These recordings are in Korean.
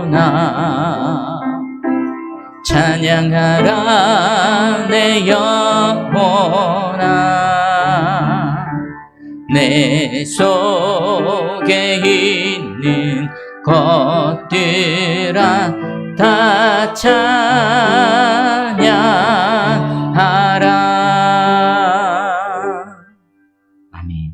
영혼아 찬양하라 내 영혼아 내 속에 있는 것들아 다 찬양하라. 아멘.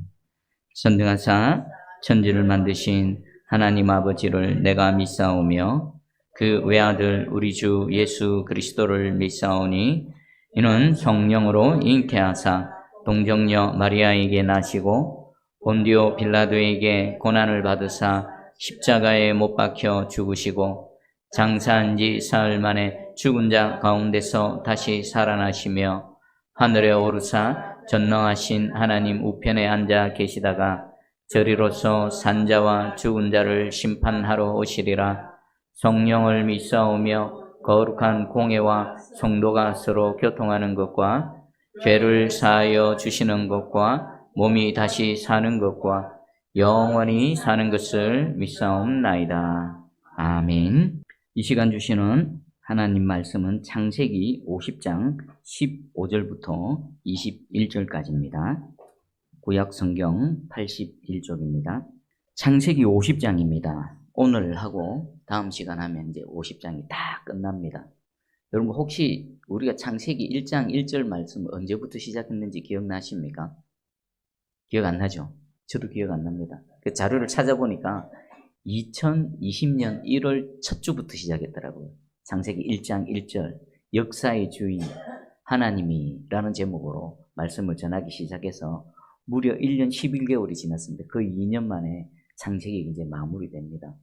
전능하사 천지를 만드신 하나님 아버지를 내가 믿사오며 그 외아들 우리 주 예수 그리스도를 믿사오니 이는 성령으로 잉태하사 동정녀 마리아에게 나시고 본디오 빌라도에게 고난을 받으사 십자가에 못 박혀 죽으시고 장사한 지 사흘 만에 죽은 자 가운데서 다시 살아나시며 하늘에 오르사 전능하신 하나님 우편에 앉아 계시다가 저리로서 산자와 죽은 자를 심판하러 오시리라. 성령을 믿사오며 거룩한 공회와 성도가 서로 교통하는 것과 죄를 사하여 주시는 것과 몸이 다시 사는 것과 영원히 사는 것을 믿사옵나이다. 아멘. 이 시간 주시는 하나님 말씀은 창세기 50장 15절부터 21절까지입니다. 구약 성경 81쪽입니다. 창세기 50장입니다. 오늘 하고 다음 시간 하면 이제 50장이 다 끝납니다. 여러분 혹시 우리가 창세기 1장 1절 말씀 언제부터 시작했는지 기억나십니까? 기억 안 나죠? 저도 기억 안 납니다. 그 자료를 찾아보니까 2020년 1월 첫 주부터 시작했더라고요. 창세기 1장 1절 역사의 주인 하나님이라는 제목으로 말씀을 전하기 시작해서 무려 1년 11개월이 지났습니다. 거의 2년 만에 창세기가 이제 마무리됩니다.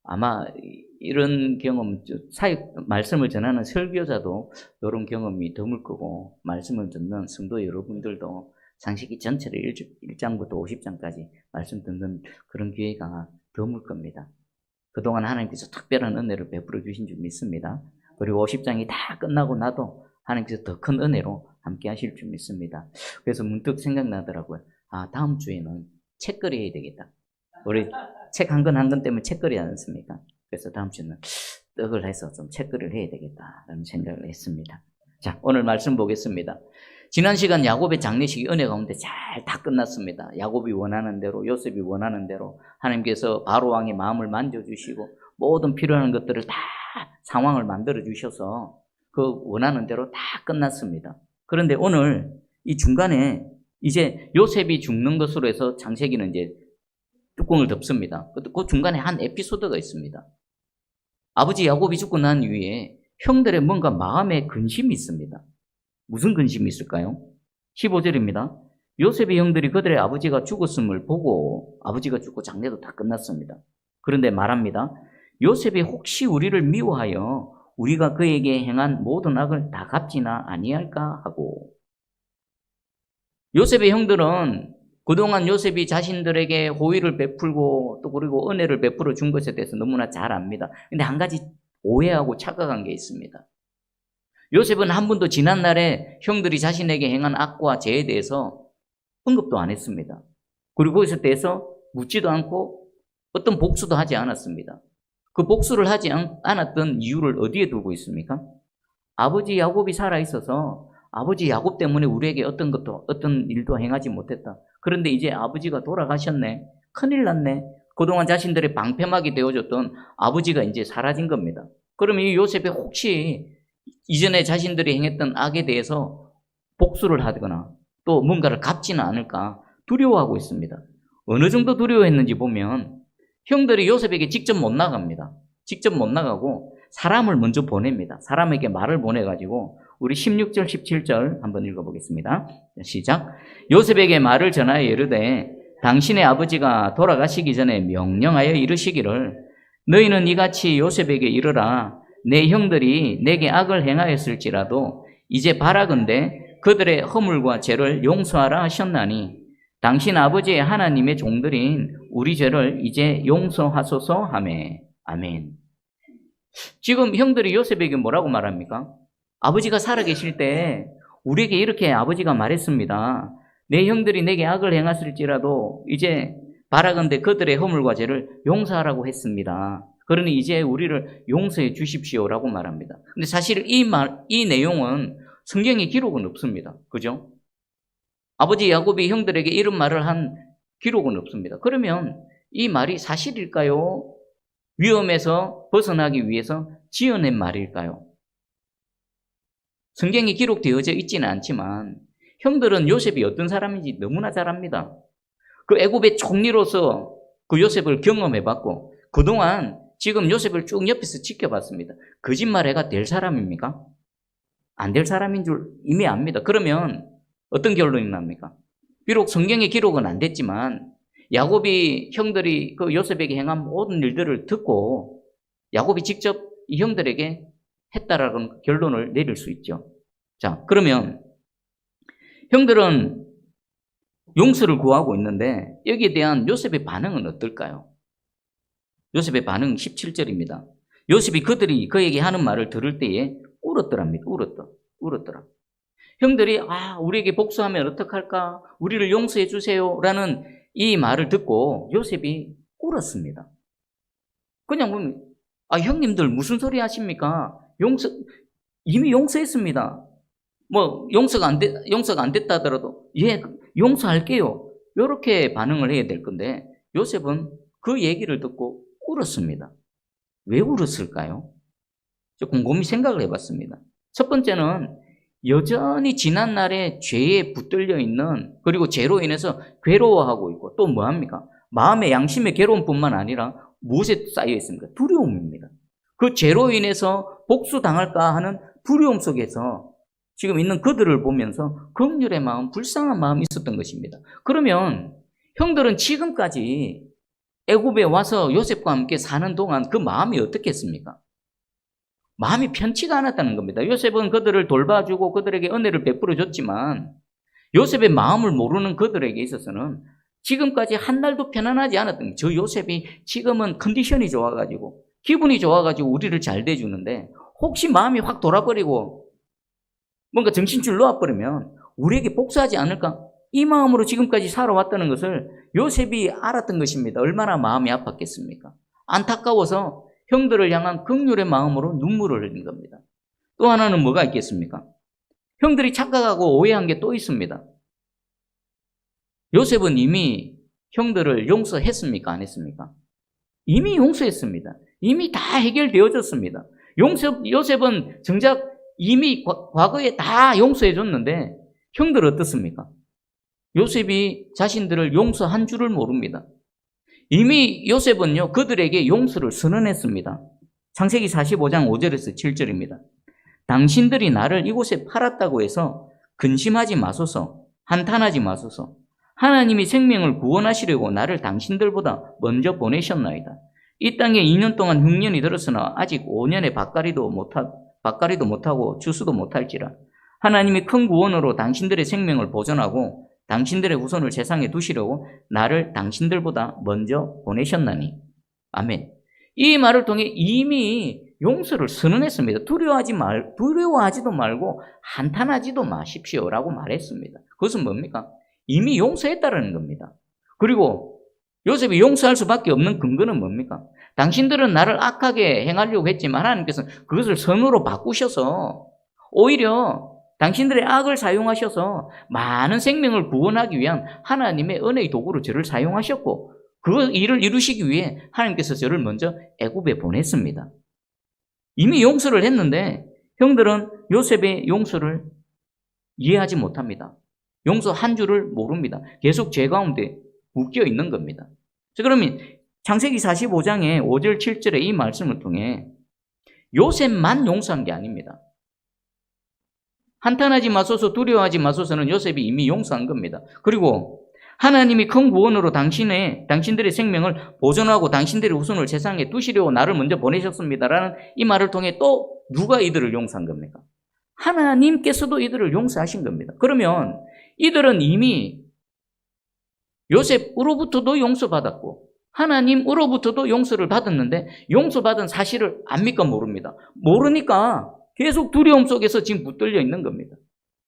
아마 이런 경험, 말씀을 전하는 설교자도 이런 경험이 드물 거고 말씀을 듣는 성도 여러분들도 창세기 전체를 1장부터 50장까지 말씀 듣는 그런 기회가 드물 겁니다. 그동안 하나님께서 특별한 은혜를 베풀어 주신 줄 믿습니다. 그리고 50장이 다 끝나고 나도 하나님께서 더 큰 은혜로 함께 하실 줄 믿습니다. 그래서 문득 생각나더라고요. 다음 주에는 책거리 해야 되겠다. 우리 책 한 권 한 권 때문에 책거리 하지 않습니까? 그래서 다음 주에는 떡을 해서 좀 책거리를 해야 되겠다라는 생각을 했습니다. 자, 오늘 말씀 보겠습니다. 지난 시간 야곱의 장례식이 은혜 가운데 잘 다 끝났습니다. 야곱이 원하는 대로, 요셉이 원하는 대로 하나님께서 바로 왕의 마음을 만져주시고 모든 필요한 것들을 다 상황을 만들어 주셔서 그 원하는 대로 다 끝났습니다. 그런데 오늘 이 중간에 이제 요셉이 죽는 것으로 해서 창세기는 이제 뚜껑을 덮습니다. 그 중간에 한 에피소드가 있습니다. 아버지 야곱이 죽고 난 이후에 형들의 뭔가 마음에 근심이 있습니다. 무슨 근심이 있을까요? 15절입니다. 요셉의 형들이 그들의 아버지가 죽었음을 보고 아버지가 죽고 장례도 다 끝났습니다. 그런데 말합니다. 요셉이 혹시 우리를 미워하여 우리가 그에게 행한 모든 악을 다 갚지나 아니할까 하고 요셉의 형들은 그동안 요셉이 자신들에게 호의를 베풀고 또 그리고 은혜를 베풀어 준 것에 대해서 너무나 잘 압니다. 근데 한 가지 오해하고 착각한 게 있습니다. 요셉은 한 번도 지난날에 형들이 자신에게 행한 악과 죄에 대해서 언급도 안 했습니다. 그리고 거기서 대해서 묻지도 않고 어떤 복수도 하지 않았습니다. 그 복수를 하지 않았던 이유를 어디에 두고 있습니까? 아버지 야곱이 살아있어서 아버지 야곱 때문에 우리에게 어떤 일도 행하지 못했다. 그런데 이제 아버지가 돌아가셨네. 큰일 났네. 그동안 자신들의 방패막이 되어줬던 아버지가 이제 사라진 겁니다. 그러면 이 요셉이 혹시 이전에 자신들이 행했던 악에 대해서 복수를 하거나 또 뭔가를 갚지는 않을까 두려워하고 있습니다. 어느 정도 두려워했는지 보면 형들이 요셉에게 직접 못 나갑니다. 직접 못 나가고 사람을 먼저 보냅니다. 사람에게 말을 보내가지고 우리 16절 17절 한번 읽어보겠습니다. 시작. 요셉에게 말을 전하여 이르되 당신의 아버지가 돌아가시기 전에 명령하여 이르시기를 너희는 이같이 요셉에게 이르라 내 형들이 내게 악을 행하였을지라도 이제 바라건대 그들의 허물과 죄를 용서하라 하셨나니 당신 아버지의 하나님의 종들인 우리 죄를 이제 용서하소서 하매. 아멘. 지금 형들이 요셉에게 뭐라고 말합니까? 아버지가 살아계실 때 우리에게 이렇게 아버지가 말했습니다. 내 형들이 내게 악을 행했을지라도 이제 바라건대 그들의 허물과 죄를 용서하라고 했습니다. 그러니 이제 우리를 용서해 주십시오라고 말합니다. 근데 사실 이 내용은 성경에 기록은 없습니다. 그죠? 아버지 야곱이 형들에게 이런 말을 한 기록은 없습니다. 그러면 이 말이 사실일까요? 위험에서 벗어나기 위해서 지어낸 말일까요? 성경에 기록되어져 있지는 않지만 형들은 요셉이 어떤 사람인지 너무나 잘 압니다. 그 애굽의 총리로서 그 요셉을 경험해봤고 그동안 지금 요셉을 쭉 옆에서 지켜봤습니다. 거짓말해가 될 사람입니까? 안 될 사람인 줄 이미 압니다. 그러면 어떤 결론이 납니까? 비록 성경의 기록은 안 됐지만 야곱이 형들이 그 요셉에게 행한 모든 일들을 듣고 야곱이 직접 이 형들에게 했다라는 결론을 내릴 수 있죠. 자, 그러면 형들은 용서를 구하고 있는데 여기에 대한 요셉의 반응은 어떨까요? 요셉의 반응 17절입니다. 요셉이 그들이 그에게 하는 말을 들을 때에 울었더랍니다. 울었더라. 형들이 우리에게 복수하면 어떡할까? 우리를 용서해 주세요 라는 이 말을 듣고 요셉이 울었습니다. 그냥 보면 형님들 무슨 소리 하십니까? 이미 용서했습니다. 용서가 안 됐다 하더라도 예, 용서할게요. 이렇게 반응을 해야 될 건데 요셉은 그 얘기를 듣고 울었습니다. 왜 울었을까요? 좀 곰곰이 생각을 해봤습니다. 첫 번째는 여전히 지난날의 죄에 붙들려 있는 그리고 죄로 인해서 괴로워하고 있고 또 뭐합니까? 마음의 양심의 괴로움뿐만 아니라 무엇에 쌓여 있습니까? 두려움입니다. 그 죄로 인해서 복수당할까 하는 두려움 속에서 지금 있는 그들을 보면서 긍휼의 마음, 불쌍한 마음이 있었던 것입니다. 그러면 형들은 지금까지 애굽에 와서 요셉과 함께 사는 동안 그 마음이 어떻겠습니까? 마음이 편치가 않았다는 겁니다. 요셉은 그들을 돌봐주고 그들에게 은혜를 베풀어줬지만 요셉의 마음을 모르는 그들에게 있어서는 지금까지 한 날도 편안하지 않았던 저 요셉이 지금은 컨디션이 좋아가지고 기분이 좋아가지고 우리를 잘 대주는데 혹시 마음이 확 돌아버리고 뭔가 정신줄 놓아버리면 우리에게 복수하지 않을까? 이 마음으로 지금까지 살아왔다는 것을 요셉이 알았던 것입니다. 얼마나 마음이 아팠겠습니까? 안타까워서 형들을 향한 긍휼의 마음으로 눈물을 흘린 겁니다. 또 하나는 뭐가 있겠습니까? 형들이 착각하고 오해한 게 또 있습니다. 요셉은 이미 형들을 용서했습니까? 안 했습니까? 이미 용서했습니다. 이미 다 해결되어졌습니다. 요셉은 정작 이미 과거에 다 용서해줬는데 형들 어떻습니까? 요셉이 자신들을 용서한 줄을 모릅니다. 이미 요셉은요 그들에게 용서를 선언했습니다. 창세기 45장 5절에서 7절입니다. 당신들이 나를 이곳에 팔았다고 해서 근심하지 마소서, 한탄하지 마소서. 하나님이 생명을 구원하시려고 나를 당신들보다 먼저 보내셨나이다. 이 땅에 2년 동안 흉년이 들었으나 아직 5년의 밭갈이도 못하고 추수도 못할지라. 하나님이 큰 구원으로 당신들의 생명을 보존하고 당신들의 후손을 세상에 두시려고 나를 당신들보다 먼저 보내셨나니. 아멘. 이 말을 통해 이미 용서를 선언했습니다. 두려워하지도 말고 한탄하지도 마십시오라고 말했습니다. 그것은 뭡니까? 이미 용서했다라는 겁니다. 그리고 요셉이 용서할 수밖에 없는 근거는 뭡니까? 당신들은 나를 악하게 행하려고 했지만 하나님께서는 그것을 선으로 바꾸셔서 오히려 당신들의 악을 사용하셔서 많은 생명을 구원하기 위한 하나님의 은혜의 도구로 저를 사용하셨고 그 일을 이루시기 위해 하나님께서 저를 먼저 애굽에 보냈습니다. 이미 용서를 했는데 형들은 요셉의 용서를 이해하지 못합니다. 용서한 줄을 모릅니다. 계속 죄 가운데 묶여 있는 겁니다. 자, 그러면 창세기 45장의 5절 7절의 이 말씀을 통해 요셉만 용서한 게 아닙니다. 한탄하지 마소서, 두려워하지 마소서는 요셉이 이미 용서한 겁니다. 그리고 하나님이 큰 구원으로 당신들의 생명을 보존하고 당신들의 후손을 세상에 두시려고 나를 먼저 보내셨습니다라는 이 말을 통해 또 누가 이들을 용서한 겁니까? 하나님께서도 이들을 용서하신 겁니다. 그러면 이들은 이미 요셉으로부터도 용서받았고 하나님으로부터도 용서를 받았는데 용서받은 사실을 압니까? 모릅니다. 모르니까 계속 두려움 속에서 지금 붙들려 있는 겁니다.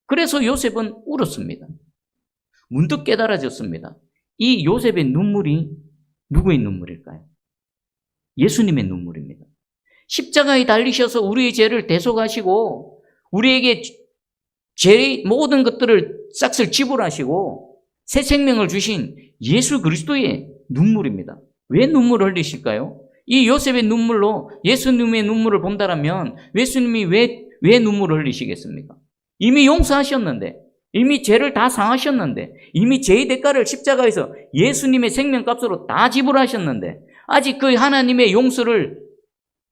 그래서 요셉은 울었습니다. 문득 깨달아졌습니다. 이 요셉의 눈물이 누구의 눈물일까요? 예수님의 눈물입니다. 십자가에 달리셔서 우리의 죄를 대속하시고 우리에게 죄의 모든 것들을 싹쓸 지불하시고 새 생명을 주신 예수 그리스도의 눈물입니다. 왜 눈물을 흘리실까요? 이 요셉의 눈물로 예수님의 눈물을 본다라면 예수님이 왜 눈물을 흘리시겠습니까? 이미 용서하셨는데, 이미 죄를 다 상하셨는데, 이미 죄의 대가를 십자가에서 예수님의 생명값으로 다 지불하셨는데 아직 그 하나님의 용서를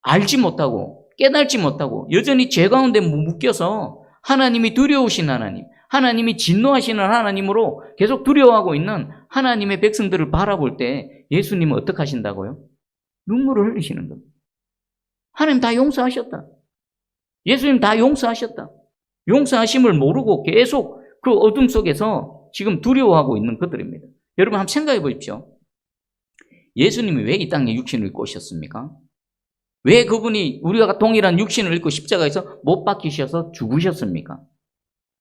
알지 못하고 깨달지 못하고 여전히 죄 가운데 묶여서 하나님이 두려우신 하나님, 하나님이 진노하시는 하나님으로 계속 두려워하고 있는 하나님의 백성들을 바라볼 때 예수님은 어떻게 하신다고요? 눈물을 흘리시는 겁니다. 하나님 다 용서하셨다. 예수님 다 용서하셨다. 용서하심을 모르고 계속 그 어둠 속에서 지금 두려워하고 있는 것들입니다. 여러분 한번 생각해 보십시오. 예수님이 왜 이 땅에 육신을 입고 오셨습니까? 왜 그분이 우리가 동일한 육신을 입고 십자가에서 못 박히셔서 죽으셨습니까?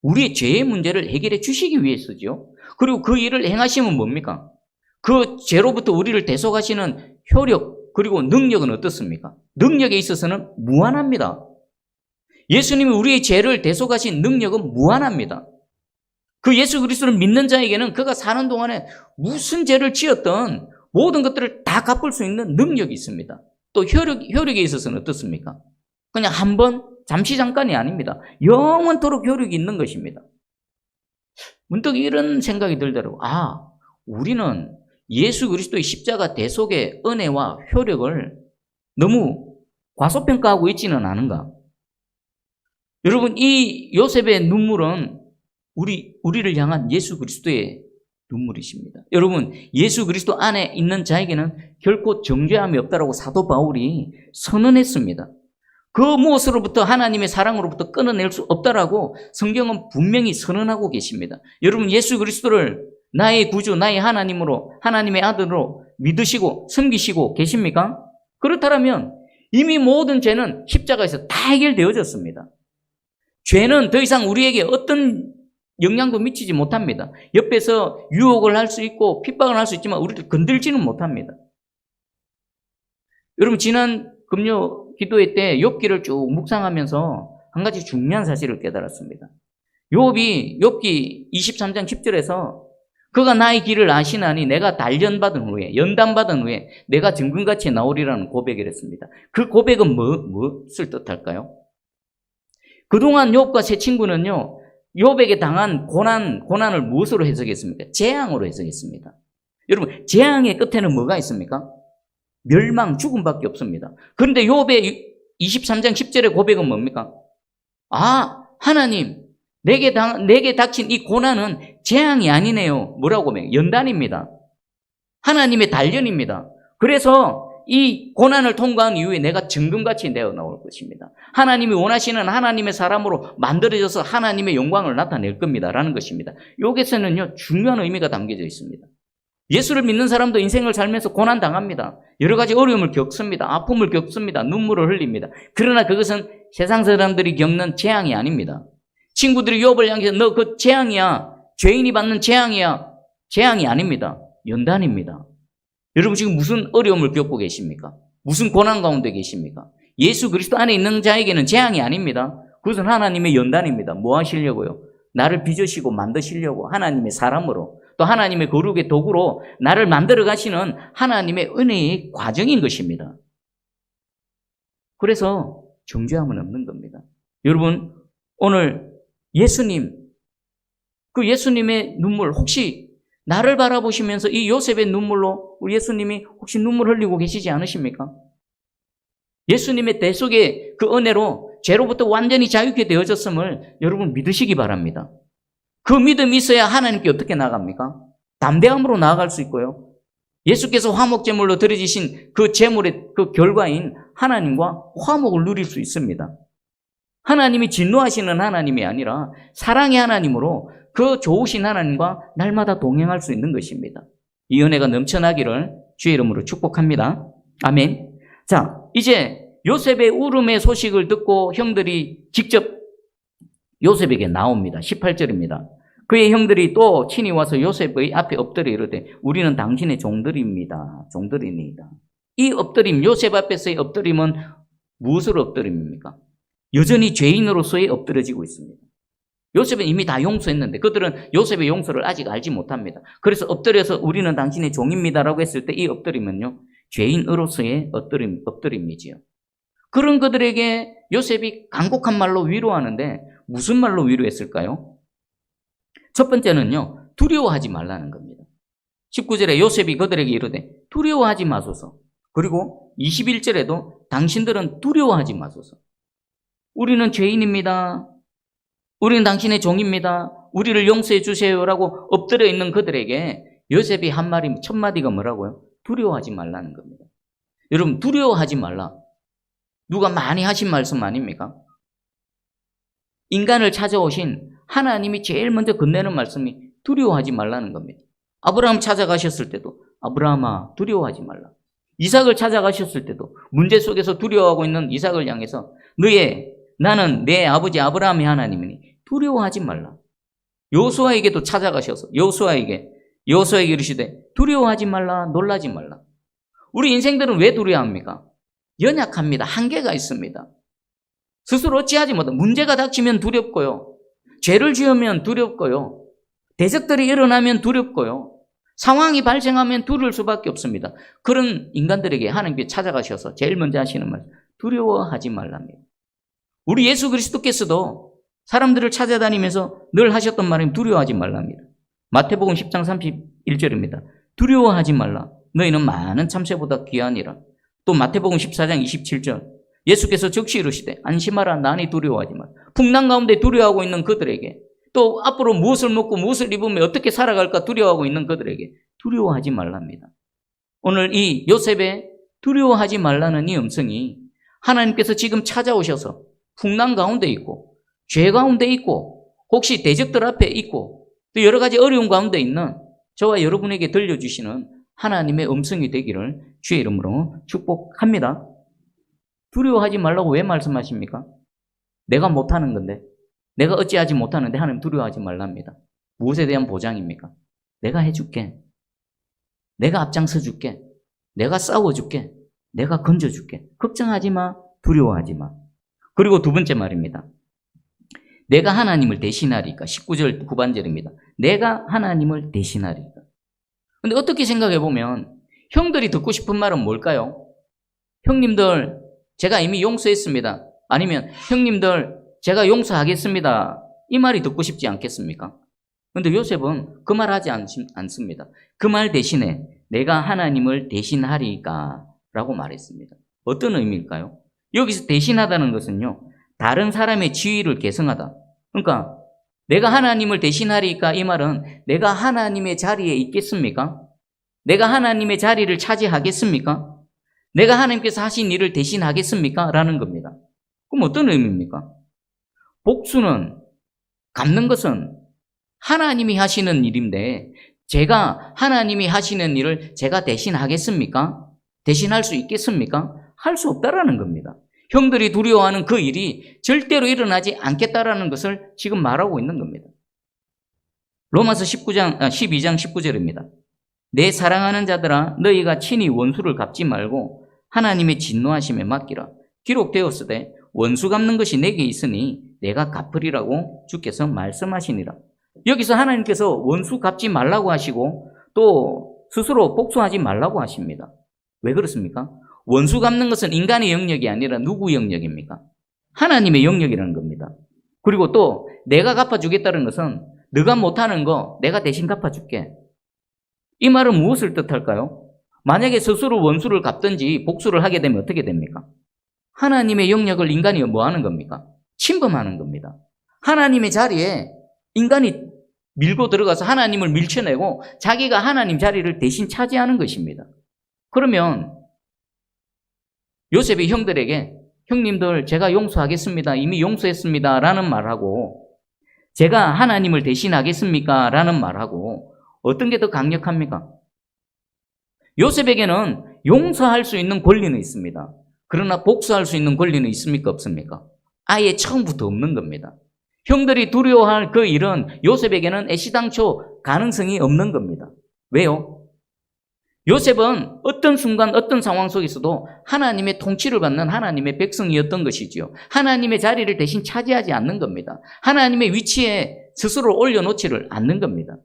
우리의 죄의 문제를 해결해 주시기 위해서죠. 그리고 그 일을 행하시면 뭡니까? 그 죄로부터 우리를 대속하시는 효력 그리고 능력은 어떻습니까? 능력에 있어서는 무한합니다. 예수님이 우리의 죄를 대속하신 능력은 무한합니다. 그 예수 그리스도를 믿는 자에게는 그가 사는 동안에 무슨 죄를 지었던 모든 것들을 다 갚을 수 있는 능력이 있습니다. 또 효력에 있어서는 어떻습니까? 그냥 한 번, 잠시 잠깐이 아닙니다. 영원토록 효력이 있는 것입니다. 문득 이런 생각이 들더라고요. 우리는 예수 그리스도의 십자가 대속의 은혜와 효력을 너무 과소평가하고 있지는 않은가? 여러분, 이 요셉의 눈물은 우리를 향한 예수 그리스도의 눈물이십니다. 여러분, 예수 그리스도 안에 있는 자에게는 결코 정죄함이 없다라고 사도 바울이 선언했습니다. 그 무엇으로부터 하나님의 사랑으로부터 끊어낼 수 없다라고 성경은 분명히 선언하고 계십니다. 여러분, 예수 그리스도를 나의 구주, 나의 하나님으로, 하나님의 아들로 믿으시고 섬기시고 계십니까? 그렇다면 이미 모든 죄는 십자가에서 다 해결되어졌습니다. 죄는 더 이상 우리에게 어떤 영향도 미치지 못합니다. 옆에서 유혹을 할 수 있고 핍박을 할 수 있지만 우리를 건들지는 못합니다. 여러분, 지난 금요 기도회 때 욥기를 쭉 묵상하면서 한 가지 중요한 사실을 깨달았습니다. 욥기 23장 10절에서 그가 나의 길을 아시나니 내가 연단받은 후에 내가 정금같이 나오리라는 고백을 했습니다. 그 고백은 무엇을 뜻할까요? 그동안 욥과 세 친구는요, 욥에게 당한 고난을 무엇으로 해석했습니까? 재앙으로 해석했습니다. 여러분, 재앙의 끝에는 뭐가 있습니까? 멸망, 죽음밖에 없습니다. 그런데 욥의 23장 10절의 고백은 뭡니까? 하나님, 내게 닥친 이 고난은 재앙이 아니네요. 뭐라고 하면 연단입니다. 하나님의 단련입니다. 그래서 이 고난을 통과한 이후에 내가 정금같이 되어 나올 것입니다. 하나님이 원하시는 하나님의 사람으로 만들어져서 하나님의 영광을 나타낼 겁니다. 라는 것입니다. 여기서는요, 중요한 의미가 담겨져 있습니다. 예수를 믿는 사람도 인생을 살면서 고난 당합니다. 여러 가지 어려움을 겪습니다. 아픔을 겪습니다. 눈물을 흘립니다. 그러나 그것은 세상 사람들이 겪는 재앙이 아닙니다. 친구들이 욥을 향해서 너 그 재앙이야. 죄인이 받는 재앙이야. 재앙이 아닙니다. 연단입니다. 여러분, 지금 무슨 어려움을 겪고 계십니까? 무슨 고난 가운데 계십니까? 예수 그리스도 안에 있는 자에게는 재앙이 아닙니다. 그것은 하나님의 연단입니다. 뭐 하시려고요? 나를 빚으시고 만드시려고 하나님의 사람으로 또 하나님의 거룩의 도구로 나를 만들어 가시는 하나님의 은혜의 과정인 것입니다. 그래서 정죄함은 없는 겁니다. 여러분, 오늘 그 예수님의 눈물, 혹시 나를 바라보시면서 이 요셉의 눈물로 우리 예수님이 혹시 눈물 흘리고 계시지 않으십니까? 예수님의 대속의 그 은혜로 죄로부터 완전히 자유케 되어졌음을 여러분 믿으시기 바랍니다. 그 믿음이 있어야 하나님께 어떻게 나아갑니까? 담대함으로 나아갈 수 있고요. 예수께서 화목제물로 드려지신 그 제물의 그 결과인 하나님과 화목을 누릴 수 있습니다. 하나님이 진노하시는 하나님이 아니라 사랑의 하나님으로 그 좋으신 하나님과 날마다 동행할 수 있는 것입니다. 이 은혜가 넘쳐나기를 주의 이름으로 축복합니다. 아멘. 자, 이제 요셉의 울음의 소식을 듣고 형들이 직접 요셉에게 나옵니다. 18절입니다. 그의 형들이 또 친히 와서 요셉의 앞에 엎드려 이르되 우리는 당신의 종들입니다. 종들입니다. 이 엎드림, 요셉 앞에서의 엎드림은 무엇으로 엎드림입니까? 여전히 죄인으로서의 엎드려지고 있습니다. 요셉은 이미 다 용서했는데 그들은 요셉의 용서를 아직 알지 못합니다. 그래서 엎드려서 우리는 당신의 종입니다라고 했을 때 이 엎드림은요, 죄인으로서의 엎드림이지요. 그런 그들에게 요셉이 간곡한 말로 위로하는데 무슨 말로 위로했을까요? 첫 번째는요, 두려워하지 말라는 겁니다. 19절에 요셉이 그들에게 이르되 두려워하지 마소서. 그리고 21절에도 당신들은 두려워하지 마소서. 우리는 죄인입니다. 우리는 당신의 종입니다. 우리를 용서해 주세요라고 엎드려 있는 그들에게 요셉이 한 말이, 첫 마디가 뭐라고요? 두려워하지 말라는 겁니다. 여러분, 두려워하지 말라. 누가 많이 하신 말씀 아닙니까? 인간을 찾아오신 하나님이 제일 먼저 건네는 말씀이 두려워하지 말라는 겁니다. 아브라함 찾아가셨을 때도 아브라함아 두려워하지 말라. 이삭을 찾아가셨을 때도 문제 속에서 두려워하고 있는 이삭을 향해서 나는 내 아버지 아브라함의 하나님이니 두려워하지 말라. 여호수아에게도 찾아가셔서 여호수아에게 이르시되 두려워하지 말라, 놀라지 말라. 우리 인생들은 왜 두려워합니까? 연약합니다. 한계가 있습니다. 스스로 어찌하지 못해 문제가 닥치면 두렵고요. 죄를 지으면 두렵고요. 대적들이 일어나면 두렵고요. 상황이 발생하면 두려울 수밖에 없습니다. 그런 인간들에게 하나님께 찾아가셔서 제일 먼저 하시는 말, 두려워하지 말랍니다. 우리 예수 그리스도께서도 사람들을 찾아다니면서 늘 하셨던 말이 두려워하지 말랍니다. 마태복음 10장 31절입니다. 두려워하지 말라. 너희는 많은 참새보다 귀하니라. 또 마태복음 14장 27절. 예수께서 즉시 이르시되 안심하라 나니 두려워하지 말라. 풍랑 가운데 두려워하고 있는 그들에게, 또 앞으로 무엇을 먹고 무엇을 입으며 어떻게 살아갈까 두려워하고 있는 그들에게 두려워하지 말랍니다. 오늘 이 요셉의 두려워하지 말라는 이 음성이 하나님께서 지금 찾아오셔서 풍랑 가운데 있고 죄 가운데 있고 혹시 대적들 앞에 있고 또 여러 가지 어려운 가운데 있는 저와 여러분에게 들려주시는 하나님의 음성이 되기를 주의 이름으로 축복합니다. 두려워하지 말라고 왜 말씀하십니까? 내가 못하는 건데, 내가 어찌하지 못하는데 하나님 두려워하지 말랍니다. 무엇에 대한 보장입니까? 내가 해줄게. 내가 앞장서 줄게. 내가 싸워줄게. 내가 건져줄게. 걱정하지 마. 두려워하지 마. 그리고 두 번째 말입니다. 내가 하나님을 대신하리까. 19절 후반절입니다. 내가 하나님을 대신하리까. 근데 어떻게 생각해 보면 형들이 듣고 싶은 말은 뭘까요? 형님들, 제가 이미 용서했습니다. 아니면 형님들, 제가 용서하겠습니다. 이 말이 듣고 싶지 않겠습니까? 그런데 요셉은 그 말 하지 않습니다. 그 말 대신에 내가 하나님을 대신하리까 라고 말했습니다. 어떤 의미일까요? 여기서 대신하다는 것은요, 다른 사람의 지위를 계승하다. 그러니까 내가 하나님을 대신하리까 이 말은 내가 하나님의 자리에 있겠습니까? 내가 하나님의 자리를 차지하겠습니까? 내가 하나님께서 하신 일을 대신하겠습니까? 라는 겁니다. 그럼 어떤 의미입니까? 복수는, 갚는 것은 하나님이 하시는 일인데 제가 하나님이 하시는 일을 제가 대신하겠습니까? 대신할 수 있겠습니까? 할 수 없다라는 겁니다. 형들이 두려워하는 그 일이 절대로 일어나지 않겠다라는 것을 지금 말하고 있는 겁니다. 로마서 12장 19절입니다. 내 사랑하는 자들아 너희가 친히 원수를 갚지 말고 하나님의 진노하심에 맡기라. 기록되었으되 원수 갚는 것이 내게 있으니 내가 갚으리라고 주께서 말씀하시니라. 여기서 하나님께서 원수 갚지 말라고 하시고 또 스스로 복수하지 말라고 하십니다. 왜 그렇습니까? 원수 갚는 것은 인간의 영역이 아니라 누구 영역입니까? 하나님의 영역이라는 겁니다. 그리고 또 내가 갚아주겠다는 것은 네가 못하는 거 내가 대신 갚아줄게. 이 말은 무엇을 뜻할까요? 만약에 스스로 원수를 갚든지 복수를 하게 되면 어떻게 됩니까? 하나님의 영역을 인간이 뭐 하는 겁니까? 침범하는 겁니다. 하나님의 자리에 인간이 밀고 들어가서 하나님을 밀쳐내고 자기가 하나님 자리를 대신 차지하는 것입니다. 그러면 요셉이 형들에게 형님들 제가 용서하겠습니다. 이미 용서했습니다. 라는 말하고 제가 하나님을 대신하겠습니까? 라는 말하고 어떤 게 더 강력합니까? 요셉에게는 용서할 수 있는 권리는 있습니다. 그러나 복수할 수 있는 권리는 있습니까? 없습니까? 아예 처음부터 없는 겁니다. 형들이 두려워할 그 일은 요셉에게는 애시당초 가능성이 없는 겁니다. 왜요? 요셉은 어떤 순간 어떤 상황 속에서도 하나님의 통치를 받는 하나님의 백성이었던 것이지요. 하나님의 자리를 대신 차지하지 않는 겁니다. 하나님의 위치에 스스로 올려놓지를 않는 겁니다.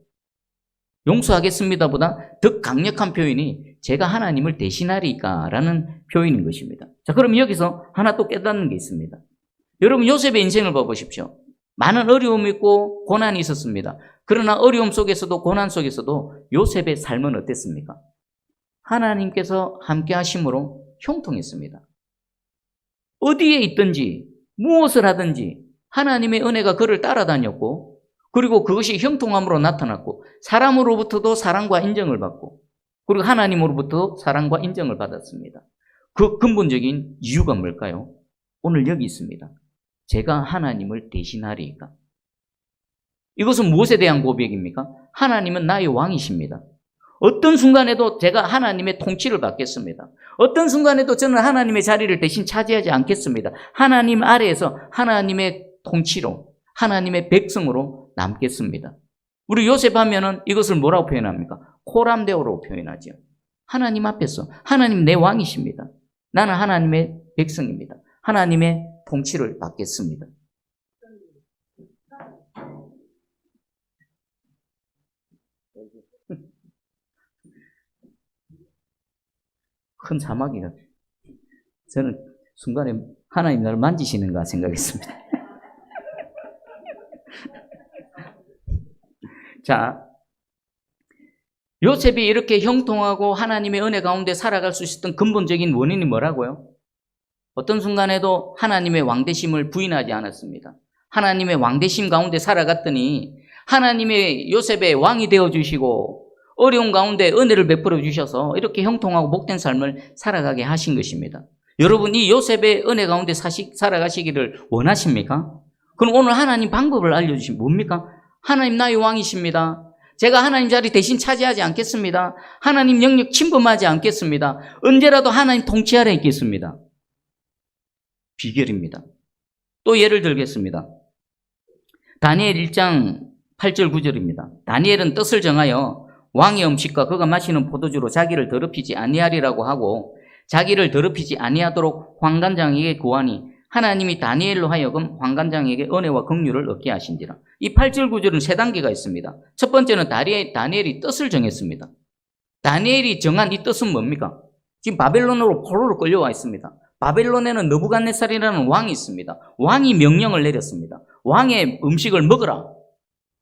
용서하겠습니다보다 더 강력한 표현이 제가 하나님을 대신하리까라는 표현인 것입니다. 자, 그럼 여기서 하나 또 깨닫는 게 있습니다. 여러분 요셉의 인생을 봐보십시오. 많은 어려움이 있고 고난이 있었습니다. 그러나 어려움 속에서도 고난 속에서도 요셉의 삶은 어땠습니까? 하나님께서 함께 하심으로 형통했습니다. 어디에 있든지 무엇을 하든지 하나님의 은혜가 그를 따라다녔고 그리고 그것이 형통함으로 나타났고 사람으로부터도 사랑과 인정을 받고 그리고 하나님으로부터 사랑과 인정을 받았습니다. 그 근본적인 이유가 뭘까요? 오늘 여기 있습니다. 제가 하나님을 대신하리이까. 이것은 무엇에 대한 고백입니까? 하나님은 나의 왕이십니다. 어떤 순간에도 제가 하나님의 통치를 받겠습니다. 어떤 순간에도 저는 하나님의 자리를 대신 차지하지 않겠습니다. 하나님 아래에서 하나님의 통치로 하나님의 백성으로 남겠습니다. 우리 요셉 하면은 이것을 뭐라고 표현합니까? 코람데오로 표현하죠. 하나님 앞에서 하나님 내 왕이십니다. 나는 하나님의 백성입니다. 하나님의 통치를 받겠습니다. 큰 사막이가 저는 순간에 하나님 나를 만지시는가 생각했습니다. 자, 요셉이 이렇게 형통하고 하나님의 은혜 가운데 살아갈 수 있었던 근본적인 원인이 뭐라고요? 어떤 순간에도 하나님의 왕되심을 부인하지 않았습니다. 하나님의 왕되심 가운데 살아갔더니 하나님의 요셉의 왕이 되어주시고 어려운 가운데 은혜를 베풀어 주셔서 이렇게 형통하고 복된 삶을 살아가게 하신 것입니다. 여러분 이 요셉의 은혜 가운데 살아가시기를 원하십니까? 그럼 오늘 하나님 방법을 알려주시면 뭡니까? 하나님 나의 왕이십니다. 제가 하나님 자리 대신 차지하지 않겠습니다. 하나님 영역 침범하지 않겠습니다. 언제라도 하나님 통치 아래 있겠습니다. 비결입니다. 또 예를 들겠습니다. 다니엘 1장 8절 9절입니다. 다니엘은 뜻을 정하여 왕의 음식과 그가 마시는 포도주로 자기를 더럽히지 아니하리라고 하고 자기를 더럽히지 아니하도록 환관장에게 구하니 하나님이 다니엘로 하여금 환관장에게 은혜와 긍휼을 얻게 하신지라. 이 8절 9절은 세 단계가 있습니다. 첫 번째는 다니엘이 뜻을 정했습니다. 다니엘이 정한 이 뜻은 뭡니까? 지금 바벨론으로 포로로 끌려와 있습니다. 바벨론에는 느부갓네살이라는 왕이 있습니다. 왕이 명령을 내렸습니다. 왕의 음식을 먹으라.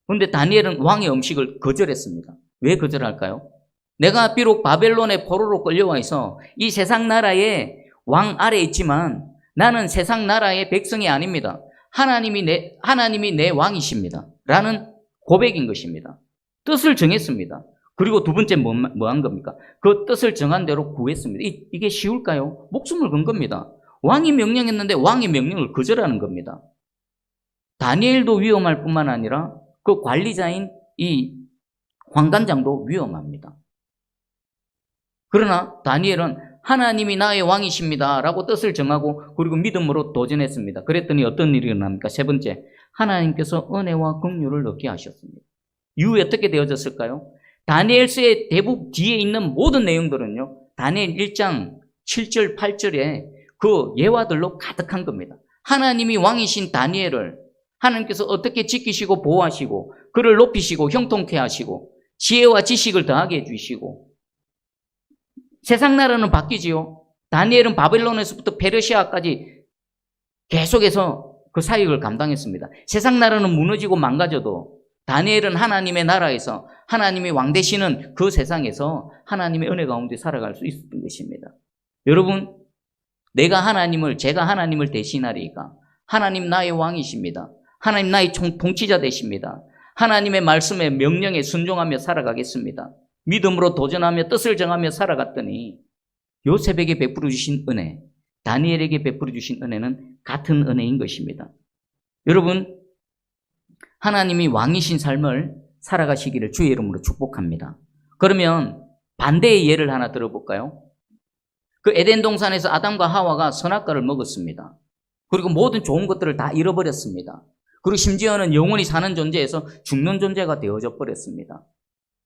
그런데 다니엘은 왕의 음식을 거절했습니다. 왜 거절할까요? 내가 비록 바벨론의 포로로 끌려와 있어 이 세상 나라의 왕 아래에 있지만 나는 세상 나라의 백성이 아닙니다. 하나님이 내 왕이십니다. 라는 고백인 것입니다. 뜻을 정했습니다. 그리고 두 번째 뭐 한 겁니까? 그 뜻을 정한 대로 구했습니다. 이게 쉬울까요? 목숨을 건 겁니다. 왕이 명령했는데 왕의 명령을 거절하는 겁니다. 다니엘도 위험할 뿐만 아니라 그 관리자인 이 환관장도 위험합니다. 그러나 다니엘은 하나님이 나의 왕이십니다 라고 뜻을 정하고 그리고 믿음으로 도전했습니다. 그랬더니 어떤 일이 일어납니까? 세 번째, 하나님께서 은혜와 긍휼을 얻게 하셨습니다. 이후에 어떻게 되어졌을까요? 다니엘서의 대부분 뒤에 있는 모든 내용들은요, 다니엘 1장 7절 8절에 그 예화들로 가득한 겁니다. 하나님이 왕이신 다니엘을 하나님께서 어떻게 지키시고 보호하시고 그를 높이시고 형통케 하시고 지혜와 지식을 더하게 해주시고 세상 나라는 바뀌지요. 다니엘은 바벨론에서부터 페르시아까지 계속해서 그 사역을 감당했습니다. 세상 나라는 무너지고 망가져도 다니엘은 하나님의 나라에서 하나님이 왕 되시는 그 세상에서 하나님의 은혜 가운데 살아갈 수 있었던 것입니다. 여러분, 제가 하나님을 대신하리이까. 하나님 나의 왕이십니다. 하나님 나의 통치자 되십니다. 하나님의 말씀에 명령에 순종하며 살아가겠습니다. 믿음으로 도전하며 뜻을 정하며 살아갔더니 요셉에게 베풀어 주신 은혜, 다니엘에게 베풀어 주신 은혜는 같은 은혜인 것입니다. 여러분, 하나님이 왕이신 삶을 살아가시기를 주의 이름으로 축복합니다. 그러면 반대의 예를 하나 들어볼까요? 그 에덴 동산에서 아담과 하와가 선악과를 먹었습니다. 그리고 모든 좋은 것들을 다 잃어버렸습니다. 그리고 심지어는 영원히 사는 존재에서 죽는 존재가 되어져 버렸습니다.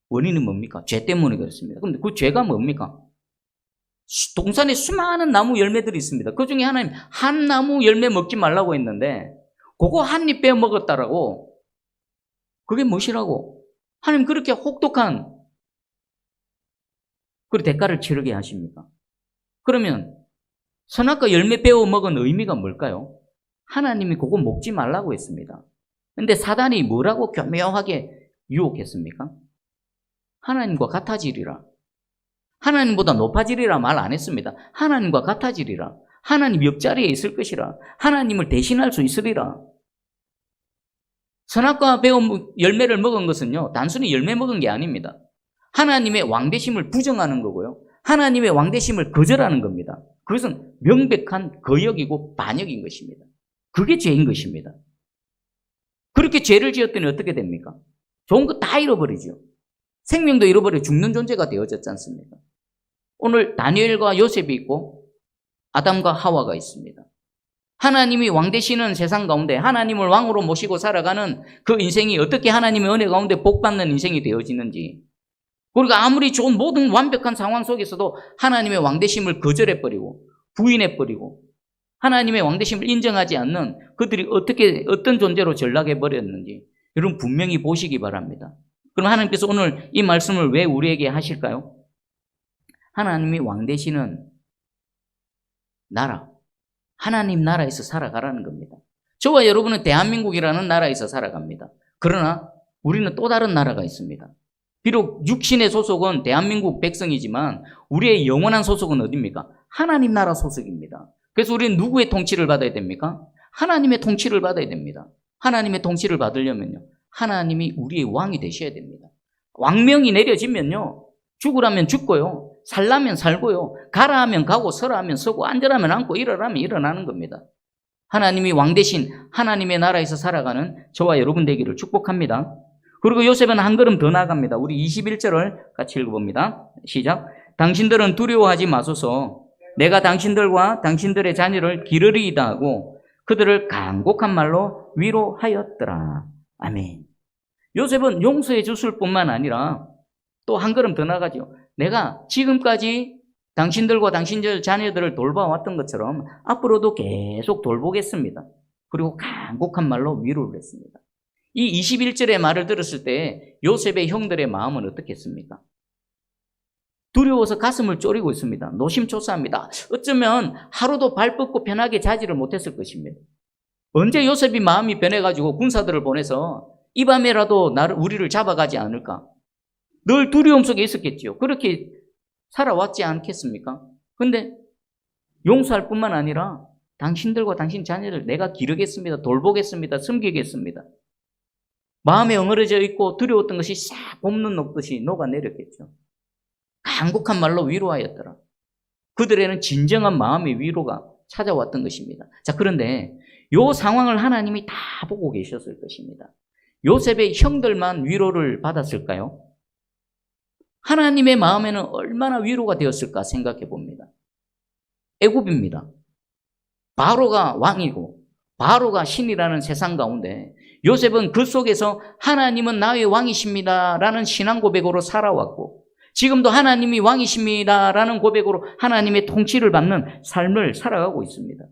원인은 뭡니까? 죄 때문에 그렇습니다. 그런데 그 죄가 뭡니까? 동산에 수많은 나무 열매들이 있습니다. 그 중에 하나님 한 나무 열매 먹지 말라고 했는데 그거 한 입 빼어 먹었다라고. 그게 무엇이라고? 하나님 그렇게 혹독한 그 대가를 치르게 하십니까? 그러면 선악과 열매 빼어 먹은 의미가 뭘까요? 하나님이 그거 먹지 말라고 했습니다. 근데 사단이 뭐라고 교묘하게 유혹했습니까? 하나님과 같아지리라. 하나님보다 높아지리라 말 안 했습니다. 하나님과 같아지리라. 하나님 옆자리에 있을 것이라. 하나님을 대신할 수 있으리라. 선악과 열매를 먹은 것은요, 단순히 열매 먹은 게 아닙니다. 하나님의 왕되심을 부정하는 거고요. 하나님의 왕되심을 거절하는 겁니다. 그것은 명백한 거역이고 반역인 것입니다. 그게 죄인 것입니다. 그렇게 죄를 지었더니 어떻게 됩니까? 좋은 거 다 잃어버리죠. 생명도 잃어버려 죽는 존재가 되어졌지 않습니까? 오늘 다니엘과 요셉이 있고 아담과 하와가 있습니다. 하나님이 왕 되시는 세상 가운데 하나님을 왕으로 모시고 살아가는 그 인생이 어떻게 하나님의 은혜 가운데 복받는 인생이 되어지는지, 그리고 아무리 좋은 모든 완벽한 상황 속에서도 하나님의 왕 되심을 거절해버리고 부인해버리고 하나님의 왕 되심을 인정하지 않는 그들이 어떤 존재로 전락해버렸는지 여러분 분명히 보시기 바랍니다. 그럼 하나님께서 오늘 이 말씀을 왜 우리에게 하실까요? 하나님이 왕 되시는 나라, 하나님 나라에서 살아가라는 겁니다. 저와 여러분은 대한민국이라는 나라에서 살아갑니다. 그러나 우리는 또 다른 나라가 있습니다. 비록 육신의 소속은 대한민국 백성이지만 우리의 영원한 소속은 어디입니까? 하나님 나라 소속입니다. 그래서 우리는 누구의 통치를 받아야 됩니까? 하나님의 통치를 받아야 됩니다. 하나님의 통치를 받으려면요, 하나님이 우리의 왕이 되셔야 됩니다. 왕명이 내려지면요, 죽으라면 죽고요, 살라면 살고요, 가라 하면 가고, 서라 하면 서고, 앉으라면 앉고, 일어나면 일어나는 겁니다. 하나님이 왕 대신 하나님의 나라에서 살아가는 저와 여러분 되기를 축복합니다. 그리고 요셉은 한 걸음 더 나아갑니다. 우리 21절을 같이 읽어봅니다. 시작. 당신들은 두려워하지 마소서. 내가 당신들과 당신들의 자녀를 기르리이다 하고 그들을 간곡한 말로 위로하였더라. 아멘. 요셉은 용서해 줬을 뿐만 아니라 또 한 걸음 더 나가죠. 내가 지금까지 당신들과 당신들 자녀들을 돌봐왔던 것처럼 앞으로도 계속 돌보겠습니다. 그리고 간곡한 말로 위로를 했습니다. 이 21절의 말을 들었을 때 요셉의 형들의 마음은 어떻겠습니까? 두려워서 가슴을 쪼리고 있습니다. 노심초사합니다. 어쩌면 하루도 발 뻗고 편하게 자지를 못했을 것입니다. 언제 요셉이 마음이 변해가지고 군사들을 보내서 이 밤에라도 우리를 잡아가지 않을까? 늘 두려움 속에 있었겠지요. 그렇게 살아왔지 않겠습니까? 근데 용서할 뿐만 아니라 당신들과 당신 자녀를 내가 기르겠습니다. 돌보겠습니다. 섬기겠습니다. 마음에 엉어려져 있고 두려웠던 것이 싹 봄눈 녹듯이 녹아내렸겠죠. 간곡한 말로 위로하였더라. 그들에는 진정한 마음의 위로가 찾아왔던 것입니다. 자, 그런데 이 상황을 하나님이 다 보고 계셨을 것입니다. 요셉의 형들만 위로를 받았을까요? 하나님의 마음에는 얼마나 위로가 되었을까 생각해 봅니다. 애굽입니다. 바로가 왕이고 바로가 신이라는 세상 가운데 요셉은 그 속에서 하나님은 나의 왕이십니다라는 신앙 고백으로 살아왔고 지금도 하나님이 왕이십니다라는 고백으로 하나님의 통치를 받는 삶을 살아가고 있습니다.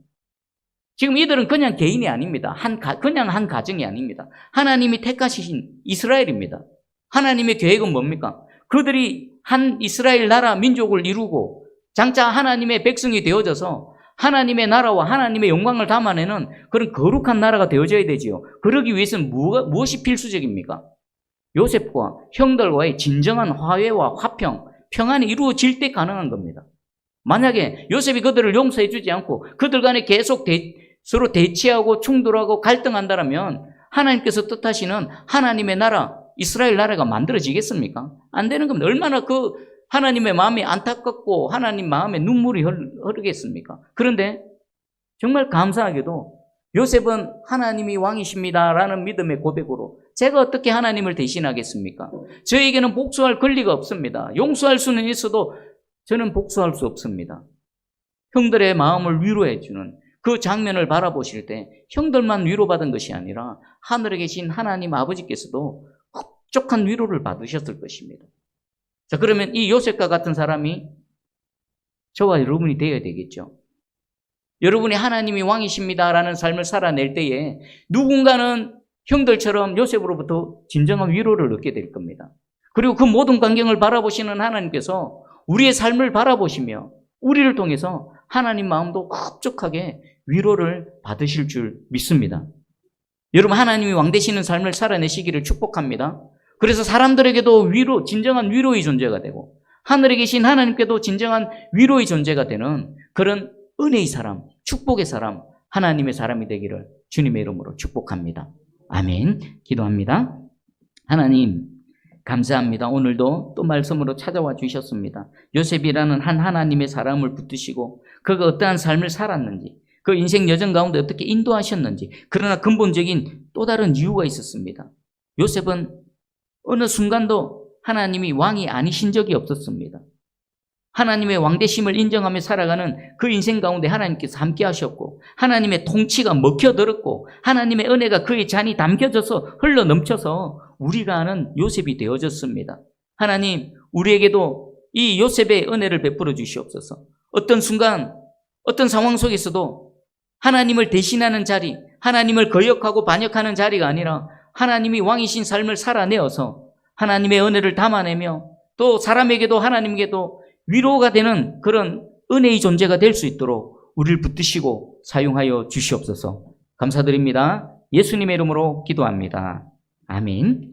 지금 이들은 그냥 개인이 아닙니다. 그냥 한 가정이 아닙니다. 하나님이 택하신 이스라엘입니다. 하나님의 계획은 뭡니까? 그들이 한 이스라엘 나라 민족을 이루고 장차 하나님의 백성이 되어져서 하나님의 나라와 하나님의 영광을 담아내는 그런 거룩한 나라가 되어져야 되지요. 그러기 위해서는 무엇이 필수적입니까? 요셉과 형들과의 진정한 화해와 화평, 평안이 이루어질 때 가능한 겁니다. 만약에 요셉이 그들을 용서해 주지 않고 그들 간에 계속 서로 대치하고 충돌하고 갈등한다면 하나님께서 뜻하시는 하나님의 나라, 이스라엘 나라가 만들어지겠습니까? 안 되는 겁니다. 얼마나 그 하나님의 마음이 안타깝고 하나님 마음에 눈물이 흐르겠습니까? 그런데 정말 감사하게도 요셉은 하나님이 왕이십니다라는 믿음의 고백으로 제가 어떻게 하나님을 대신하겠습니까? 저에게는 복수할 권리가 없습니다. 용서할 수는 있어도 저는 복수할 수 없습니다. 형들의 마음을 위로해 주는 그 장면을 바라보실 때 형들만 위로받은 것이 아니라 하늘에 계신 하나님 아버지께서도 흡족한 위로를 받으셨을 것입니다. 자, 그러면 이 요셉과 같은 사람이 저와 여러분이 되어야 되겠죠. 여러분이 하나님이 왕이십니다라는 삶을 살아낼 때에 누군가는 형들처럼 요셉으로부터 진정한 위로를 얻게 될 겁니다. 그리고 그 모든 광경을 바라보시는 하나님께서 우리의 삶을 바라보시며 우리를 통해서 하나님 마음도 흡족하게 위로를 받으실 줄 믿습니다. 여러분, 하나님이 왕 되시는 삶을 살아내시기를 축복합니다. 그래서 사람들에게도 진정한 위로의 존재가 되고 하늘에 계신 하나님께도 진정한 위로의 존재가 되는 그런 은혜의 사람, 축복의 사람, 하나님의 사람이 되기를 주님의 이름으로 축복합니다. 아멘. 기도합니다. 하나님, 감사합니다. 오늘도 또 말씀으로 찾아와 주셨습니다. 요셉이라는 한 하나님의 사람을 붙드시고 그가 어떠한 삶을 살았는지, 그 인생 여정 가운데 어떻게 인도하셨는지, 그러나 근본적인 또 다른 이유가 있었습니다. 요셉은 어느 순간도 하나님이 왕이 아니신 적이 없었습니다. 하나님의 왕되심을 인정하며 살아가는 그 인생 가운데 하나님께서 함께 하셨고 하나님의 통치가 먹혀들었고 하나님의 은혜가 그의 잔이 담겨져서 흘러넘쳐서 우리가 아는 요셉이 되어졌습니다. 하나님, 우리에게도 이 요셉의 은혜를 베풀어 주시옵소서. 어떤 순간, 어떤 상황 속에서도 하나님을 대신하는 자리, 하나님을 거역하고 반역하는 자리가 아니라 하나님이 왕이신 삶을 살아내어서 하나님의 은혜를 담아내며 또 사람에게도 하나님에게도 위로가 되는 그런 은혜의 존재가 될 수 있도록 우리를 붙드시고 사용하여 주시옵소서. 감사드립니다. 예수님의 이름으로 기도합니다. 아멘.